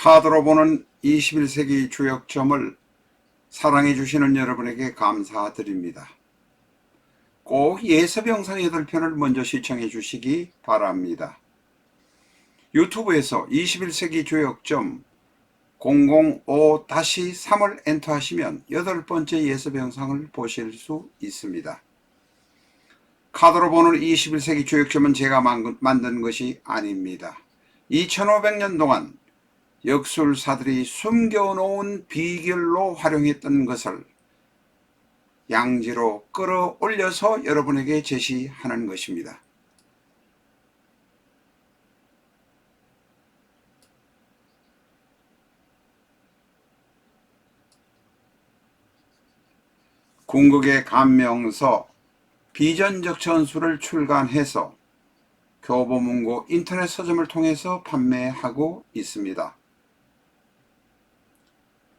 카드로 보는 21세기 주역점을 사랑해 주시는 여러분에게 감사드립니다. 꼭 예습 영상 8편을 먼저 시청해 주시기 바랍니다. 유튜브에서 21세기 주역점 005-3을 엔터하시면 8번째 예습 영상을 보실 수 있습니다. 카드로 보는 21세기 주역점은 제가 만든 것이 아닙니다. 2500년 동안 역술사들이 숨겨놓은 비결로 활용했던 것을 양지로 끌어올려서 여러분에게 제시하는 것입니다. 궁극의 감명서 비전적 전술을 출간해서 교보문고 인터넷 서점을 통해서 판매하고 있습니다.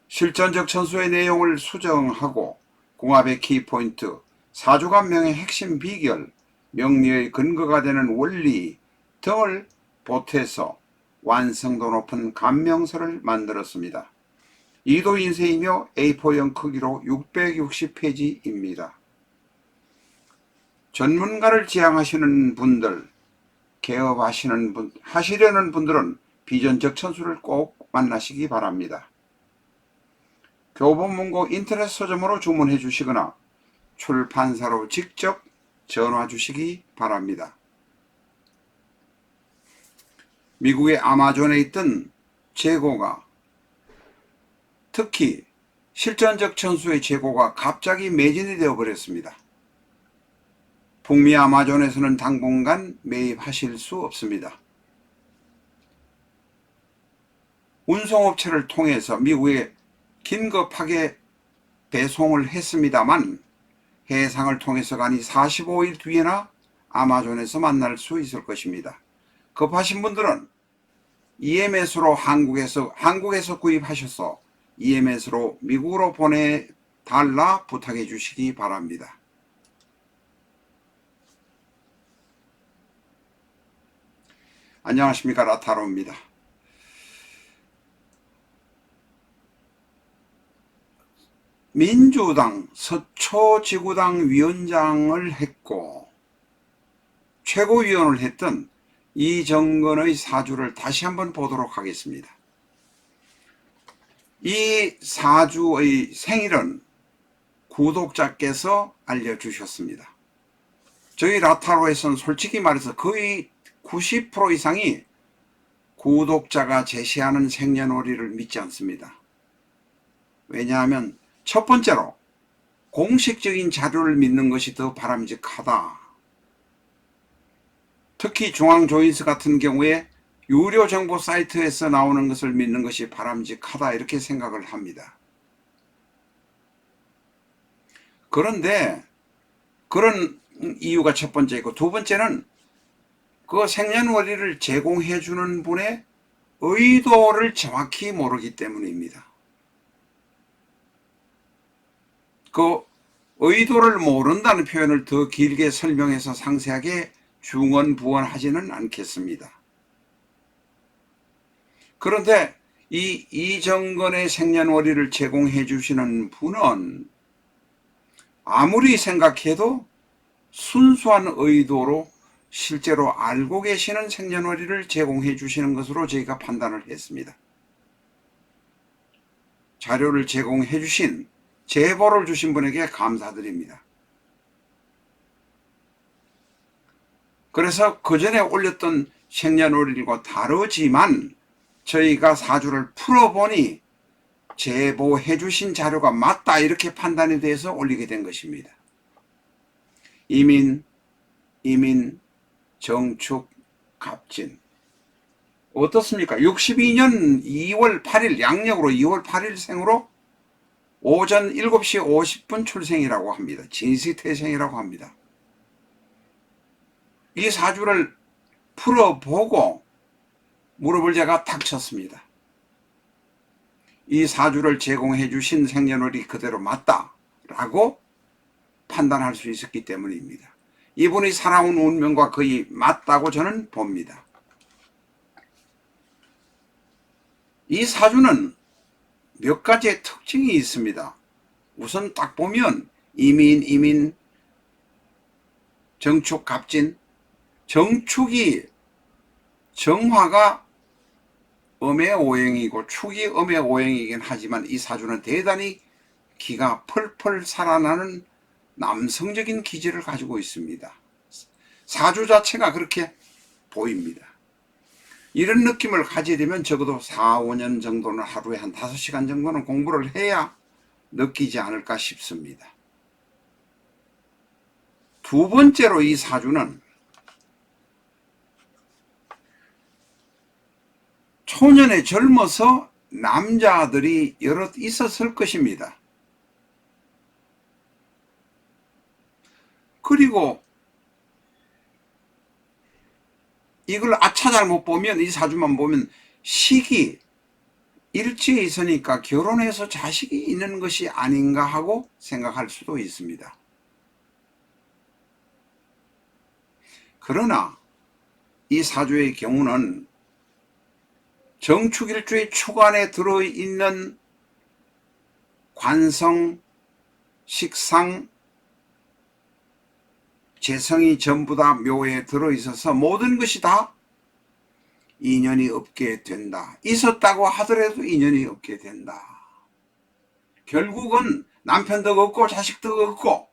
실전적 전술의 내용을 수정하고 궁합의 키포인트, 사주감명의 핵심 비결, 명리의 근거가 되는 원리 등을 보태서 완성도 높은 감명서를 만들었습니다. 2도 인쇄이며 A4형 크기로 660페이지입니다. 전문가를 지향하시는 분들, 하시려는 분들은 비전적 전술을 꼭 만나시기 바랍니다. 교보문고 인터넷 서점으로 주문해 주시거나 출판사로 직접 전화 주시기 바랍니다. 미국의 아마존에 있던 재고가, 특히 실전적 전수의 재고가 갑자기 매진이 되어 버렸습니다. 북미 아마존에서는 당분간 매입하실 수 없습니다. 운송업체를 통해서 미국에 긴급하게 배송을 했습니다만 해상을 통해서 가니 45일 뒤에나 아마존에서 만날 수 있을 것입니다. 급하신 분들은 EMS로 한국에서 구입하셔서 EMS로 미국으로 보내달라 부탁해 주시기 바랍니다. 안녕하십니까, 라타로입니다. 민주당 서초지구당 위원장을 했고 최고위원을 했던 이정건의 사주를 다시 한번 보도록 하겠습니다. 이 사주의 생일은 구독자께서 알려주셨습니다. 저희 라타로에서는 솔직히 말해서 거의 90% 이상이 구독자가 제시하는 생년월일을 믿지 않습니다. 왜냐하면 첫 번째로 공식적인 자료를 믿는 것이 더 바람직하다. 특히 중앙조인스 같은 경우에 유료 정보 사이트에서 나오는 것을 믿는 것이 바람직하다 이렇게 생각을 합니다. 그런데 그런 이유가 첫 번째이고, 두 번째는 그 생년월일을 제공해 주는 분의 의도를 정확히 모르기 때문입니다. 그 의도를 모른다는 표현을 더 길게 설명해서 상세하게 중언부언하지는 않겠습니다. 그런데 이 이정건의 생년월일을 제공해 주시는 분은 아무리 생각해도 순수한 의도로 실제로 알고 계시는 생년월일을 제공해 주시는 것으로 저희가 판단을 했습니다. 자료를 제공해 주신, 제보를 주신 분에게 감사드립니다. 그래서 그 전에 올렸던 생년월일과 다르지만 저희가 사주를 풀어보니 제보해 주신 자료가 맞다 이렇게 판단이 돼서 올리게 된 것입니다. 이민, 정축, 갑진. 어떻습니까? 62년 2월 8일 양력으로 2월 8일 생으로 오전 7시 50분 출생이라고 합니다. 진시태생이라고 합니다. 이 사주를 풀어보고 무릎을 제가 탁 쳤습니다. 이 사주를 제공해 주신 생년월일이 그대로 맞다라고 판단할 수 있었기 때문입니다. 이분이 살아온 운명과 거의 맞다고 저는 봅니다. 이 사주는 몇 가지의 특징이 있습니다. 우선 딱 보면 이민, 정축, 갑진. 정축이 정화가 음의 오행이고 축이 음의 오행이긴 하지만 이 사주는 대단히 기가 펄펄 살아나는 남성적인 기질을 가지고 있습니다. 사주 자체가 그렇게 보입니다. 이런 느낌을 가지게 되면 적어도 4, 5년 정도는 하루에 한 5시간 정도는 공부를 해야 느끼지 않을까 싶습니다. 두 번째로 이 사주는 초년에 젊어서 남자들이 여럿 있었을 것입니다. 그리고 이걸 아차 잘못 보면, 이 사주만 보면 시기 일지에 있으니까 결혼해서 자식이 있는 것이 아닌가 하고 생각할 수도 있습니다. 그러나 이 사주의 경우는 정축일주의 축 안에 들어있는 관성, 식상, 재성이 전부 다 묘에 들어있어서 모든 것이 다 인연이 없게 된다. 있었다고 하더라도 인연이 없게 된다. 결국은 남편 덕 없고 자식 덕 없고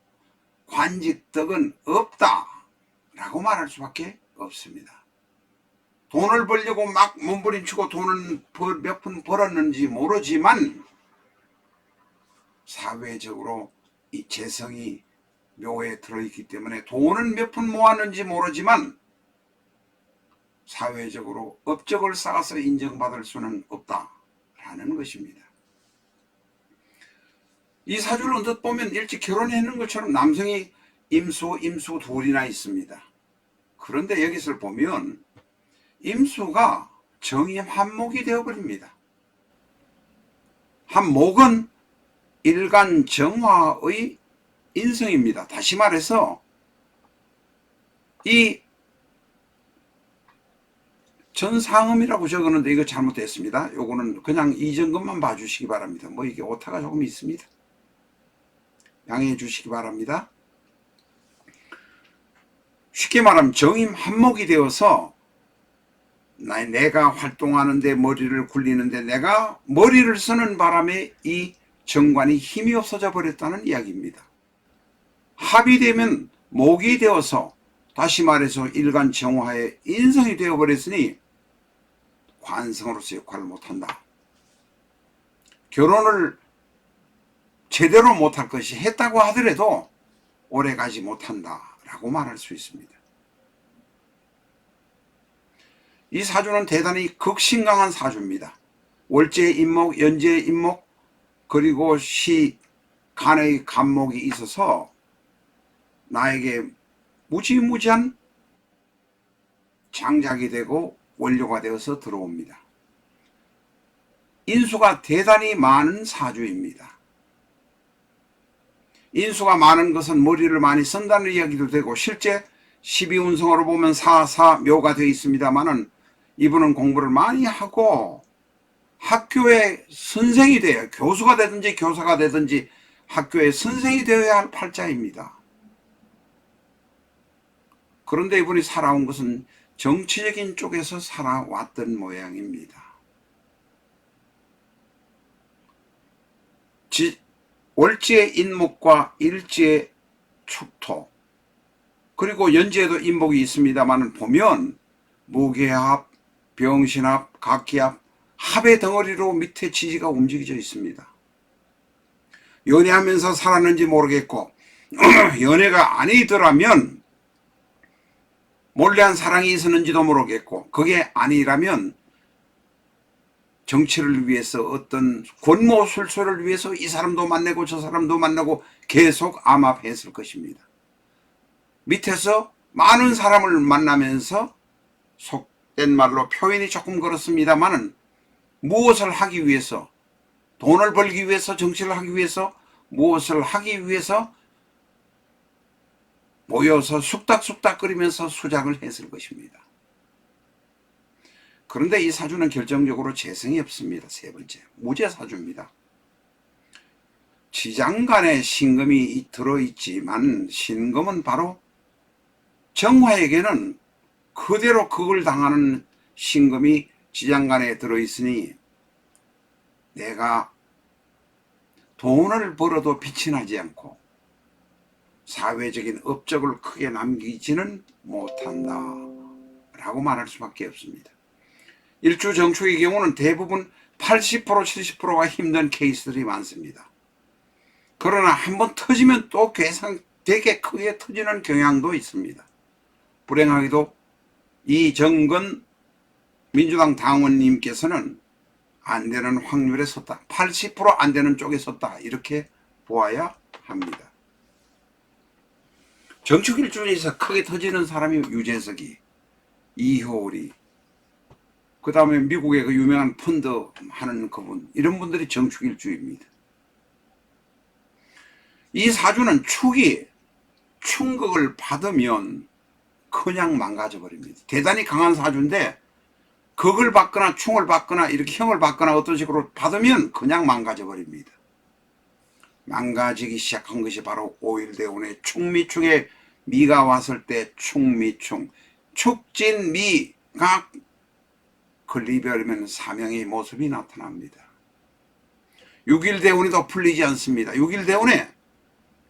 관직 덕은 없다 라고 말할 수밖에 없습니다. 돈을 벌려고 막 몸부림치고 돈을 몇 푼 벌었는지 모르지만 사회적으로 이 재성이 묘에 들어있기 때문에 돈은 몇 푼 모았는지 모르지만 사회적으로 업적을 쌓아서 인정받을 수는 없다라는 것입니다. 이 사주를 언뜻 보면 일찍 결혼했는 것처럼 남성이 임수 둘이나 있습니다. 그런데 여기서 보면 임수가 정임 한목이 되어버립니다. 한목은 일간 정화의 인성입니다. 다시 말해서 이 전상음이라고 적었는데 이거 잘못됐습니다. 요거는 그냥 이전것만 봐주시기 바랍니다. 뭐 이게 오타가 조금 있습니다. 양해해 주시기 바랍니다. 쉽게 말하면 정임 한목이 되어서 내가 활동하는데 머리를 굴리는데 내가 머리를 쓰는 바람에 이 정관이 힘이 없어져 버렸다는 이야기입니다. 합이 되면 목이 되어서 다시 말해서 일간 정화의 인성이 되어버렸으니 관성으로서 역할을 못한다. 결혼을 제대로 못할 것이 했다고 하더라도 오래가지 못한다 라고 말할 수 있습니다. 이 사주는 대단히 극신강한 사주입니다. 월제의 인목, 연제의 인목, 그리고 시, 간의 간목이 있어서 나에게 무지무지한 장작이 되고 원료가 되어서 들어옵니다. 인수가 대단히 많은 사주입니다. 인수가 많은 것은 머리를 많이 쓴다는 이야기도 되고 실제 12운성으로 보면 4, 묘가 되어 있습니다만은 이분은 공부를 많이 하고 학교의 선생이 돼요. 교수가 되든지 교사가 되든지 학교의 선생이 되어야 할 팔자입니다. 그런데 이분이 살아온 것은 정치적인 쪽에서 살아왔던 모양입니다. 월지의 인목과 일지의 축토 그리고 연지에도 인목이 있습니다만 보면 무게합, 병신합, 각기합, 합의 덩어리로 밑에 지지가 움직여져 있습니다. 연애하면서 살았는지 모르겠고 연애가 아니더라면 몰래한 사랑이 있었는지도 모르겠고 그게 아니라면 정치를 위해서 어떤 권모술소를 위해서 이 사람도 만나고 저 사람도 만나고 계속 암압했을 것입니다. 밑에서 많은 사람을 만나면서 속된 말로 표현이 조금 그렇습니다만은 무엇을 하기 위해서 돈을 벌기 위해서 정치를 하기 위해서 무엇을 하기 위해서 모여서 쑥닥쑥닥 끓이면서 수작을 했을 것입니다. 그런데 이 사주는 결정적으로 재성이 없습니다. 세 번째, 무재 사주입니다. 지장간에 신금이 들어있지만 신금은 바로 정화에게는 그대로 그걸 당하는 신금이 지장간에 들어있으니 내가 돈을 벌어도 빛이 나지 않고 사회적인 업적을 크게 남기지는 못한다 라고 말할 수밖에 없습니다. 일주 정축의 경우는 대부분 80% 70%가 힘든 케이스들이 많습니다. 그러나 한번 터지면 또 되게 크게 터지는 경향도 있습니다. 불행하게도 이정근 민주당 당원님께서는 안 되는 확률에 섰다. 80% 안 되는 쪽에 섰다. 이렇게 보아야 합니다. 정축일주에서 크게 터지는 사람이 유재석이, 이효리, 그 다음에 미국의 그 유명한 펀드 하는 그분, 이런 분들이 정축일주입니다. 이 사주는 축이 충격을 받으면 그냥 망가져 버립니다. 대단히 강한 사주인데 극을 받거나 충을 받거나 이렇게 형을 받거나 어떤 식으로 받으면 그냥 망가져 버립니다. 망가지기 시작한 것이 바로 오일대운의 충미충에 미가 왔을 때 충미충, 축진미가 걸리버리면 사명의 모습이 나타납니다. 6일대운이 더 풀리지 않습니다. 6일대운에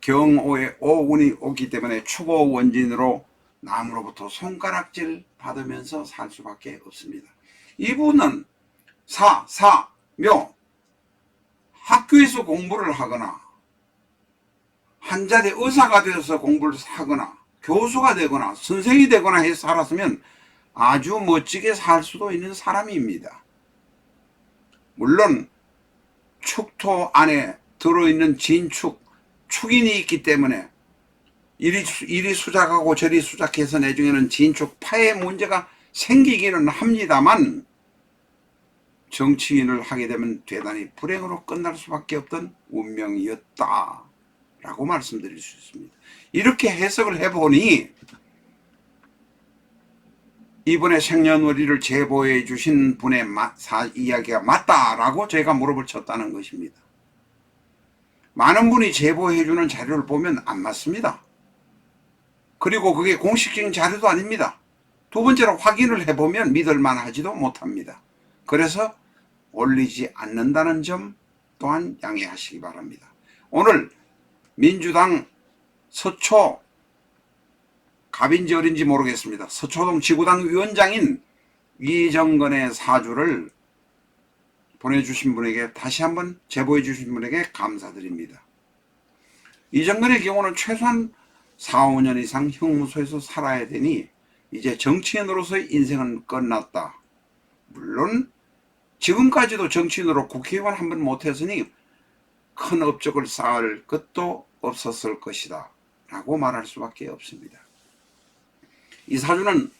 경오에 오운이 오기 때문에 축오원진으로 남으로부터 손가락질 받으면서 살 수밖에 없습니다. 이분은 묘, 학교에서 공부를 하거나 한자대 의사가 되어서 공부를 하거나 교수가 되거나 선생이 되거나 해서 살았으면 아주 멋지게 살 수도 있는 사람입니다. 물론 축토 안에 들어있는 진축, 축인이 있기 때문에 이리 수작하고 저리 수작해서 내중에는 진축파의 문제가 생기기는 합니다만 정치인을 하게 되면 대단히 불행으로 끝날 수밖에 없던 운명이었다 라고 말씀드릴 수 있습니다. 이렇게 해석을 해보니 이번에 생년월일을 제보해 주신 분의 이야기가 맞다라고 저희가 무릎을 쳤다는 것입니다. 많은 분이 제보해 주는 자료를 보면 안 맞습니다. 그리고 그게 공식적인 자료도 아닙니다. 두 번째로 확인을 해보면 믿을만 하지도 못합니다. 그래서 올리지 않는다는 점 또한 양해하시기 바랍니다. 오늘 민주당 서초, 갑인지 어린지 모르겠습니다. 서초동 지구당 위원장인 이정근의 사주를 보내주신 분에게, 다시 한번 제보해 주신 분에게 감사드립니다. 이정근의 경우는 최소한 4, 5년 이상 형무소에서 살아야 되니 이제 정치인으로서의 인생은 끝났다. 물론 지금까지도 정치인으로 국회의원 한 번 못했으니 큰 업적을 쌓을 것도 없었을 것이다 라고 말할 수밖에 없습니다. 이 사주는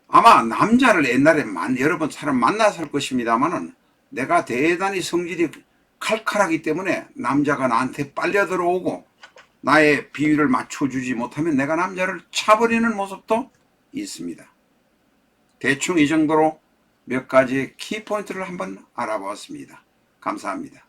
아마 남자를 옛날에 여러 번 사람 만났을 것입니다만은 내가 대단히 성질이 칼칼하기 때문에 남자가 나한테 빨려 들어오고 나의 비위를 맞춰주지 못하면 내가 남자를 차버리는 모습도 있습니다. 대충 이 정도로 몇 가지 키포인트를 한번 알아보았습니다. 감사합니다.